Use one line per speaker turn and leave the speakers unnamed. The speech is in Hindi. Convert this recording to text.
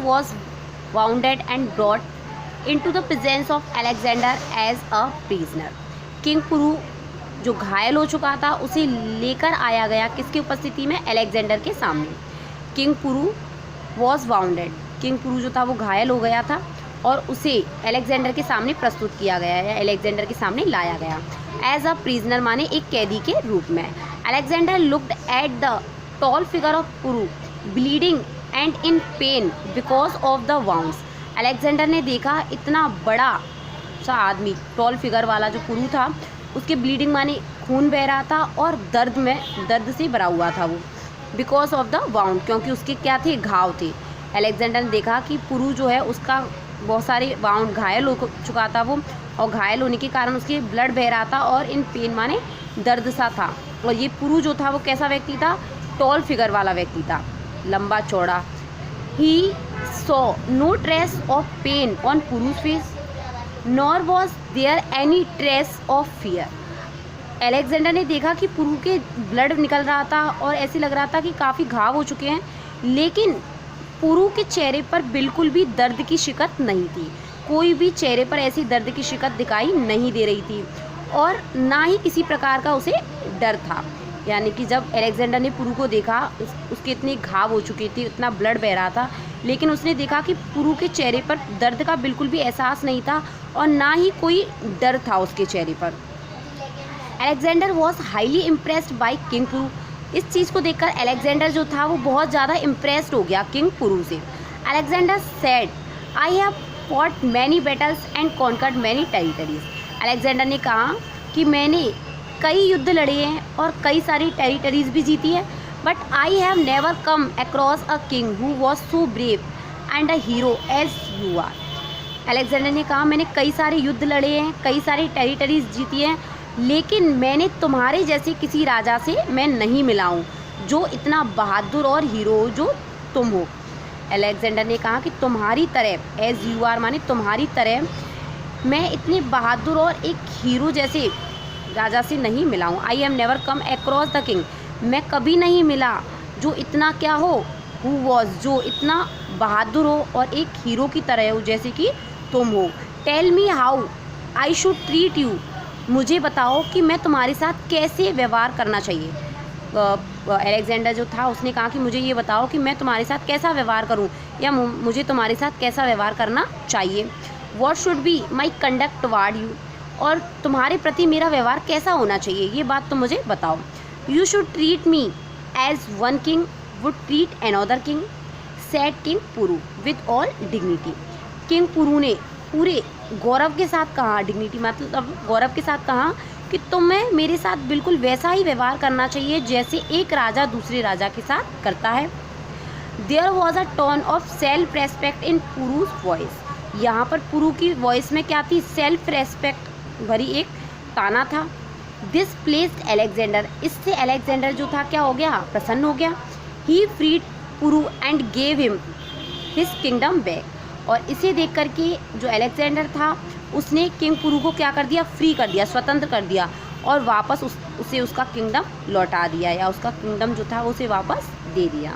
was wounded and brought into the presence of Alexander as a prisoner. King Puru जो घायल हो चुका था उसे लेकर आया गया किसकी उपस्थिति में? अलेक्जेंडर के सामने. King Puru was wounded, king Puru जो था वो घायल हो गया था और उसे अलेक्जेंडर के सामने प्रस्तुत किया गया या अलेक्जेंडर के सामने लाया गया एज अ प्रिजनर, माने एक कैदी के रूप में. Alexander looked at the tall figure of Puru bleeding and in pain because of the wounds. Alexander ने देखा इतना बड़ा सा आदमी, टॉल फिगर वाला जो पुरु था, उसके ब्लीडिंग माने खून बह रहा था और दर्द से भरा हुआ था वो, बिकॉज ऑफ द वाउंड, क्योंकि उसके क्या थे? घाव थे. अलेक्जेंडर ने देखा कि पुरु जो है उसका बहुत सारे वाउंड, घायल हो चुका था वो, और घायल होने के कारण उसके ब्लड बह रहा था और इन पेन माने दर्द सा था. और ये पुरु जो था वो कैसा व्यक्ति था? टॉल फिगर वाला व्यक्ति था, लंबा चौड़ा. He saw no trace of pain on Puru's face nor was there any trace of fear. Alexander ने देखा कि पुरु के ब्लड निकल रहा था और ऐसे लग रहा था कि काफ़ी घाव हो चुके हैं, लेकिन पुरु के चेहरे पर बिल्कुल भी दर्द की शिकत नहीं थी. कोई भी चेहरे पर ऐसी दर्द की शिकत दिखाई नहीं दे रही थी और ना ही किसी प्रकार का उसे डर था. यानी कि जब अलेक्जेंडर ने पुरु को देखा, उसके इतने घाव हो चुके थे, इतना ब्लड बह रहा था, लेकिन उसने देखा कि पुरु के चेहरे पर दर्द का बिल्कुल भी एहसास नहीं था और ना ही कोई डर था उसके चेहरे पर. Alexander was highly impressed by king Puru. इस चीज़ को देखकर अलेक्जेंडर जो था वो बहुत ज़्यादा इम्प्रेस्ड हो गया किंग पुरु से. Alexander said, I have fought many battles and conquered many territories. Alexander ने कहा कि मैंने कई युद्ध लड़े हैं और कई सारी टेरिटरीज भी जीती है, but I have never come across a king who was so brave and a hero as you are. Alexander ने कहा मैंने कई सारे युद्ध लड़े हैं, कई सारी टेरिटरीज जीती हैं, लेकिन मैंने तुम्हारे जैसे किसी राजा से मैं नहीं मिला हूँ जो इतना बहादुर और हीरो हो जो तुम हो. अलेक्जेंडर ने कहा कि तुम्हारी तरह, एज यू आर माने तुम्हारी तरह, मैं इतने बहादुर और एक हीरो जैसे राजा से नहीं मिला हूँ. I am never come across the king, मैं कभी नहीं मिला जो इतना क्या हो, हु वॉज, जो इतना बहादुर हो और एक हीरो की तरह हो जैसे कि तुम हो. Tell me how I should treat you, मुझे बताओ कि मैं तुम्हारे साथ कैसे व्यवहार करना चाहिए. अलेक्जेंडर जो था उसने कहा कि मुझे ये बताओ कि मैं तुम्हारे साथ कैसा व्यवहार करूं या मुझे तुम्हारे साथ कैसा व्यवहार करना चाहिए. What should be my conduct toward you, और तुम्हारे प्रति मेरा व्यवहार कैसा होना चाहिए, ये बात तो मुझे बताओ. You should treat me as one king would treat another king, said king Puru with all dignity. King Puru ने पूरे गौरव के साथ कहा, डिग्निटी मतलब गौरव के साथ कहा कि तुम्हें मेरे साथ बिल्कुल वैसा ही व्यवहार करना चाहिए जैसे एक राजा दूसरे राजा के साथ करता है. There was a tone of self respect in Puru's voice. यहाँ पर पुरु की वॉइस में क्या थी? सेल्फ रेस्पेक्ट भरी एक ताना था. दिस प्लेस्ड अलेक्जेंडर, इससे अलेक्जेंडर जो था क्या हो गया? प्रसन्न हो गया. He freed Puru and gave him his kingdom back. और इसे देख करके जो अलेक्जेंडर था उसने किंग पुरु को क्या कर दिया? फ्री कर दिया, स्वतंत्र कर दिया और वापस उसे उसका किंगडम लौटा दिया या उसका किंगडम जो था उसे वापस दे दिया.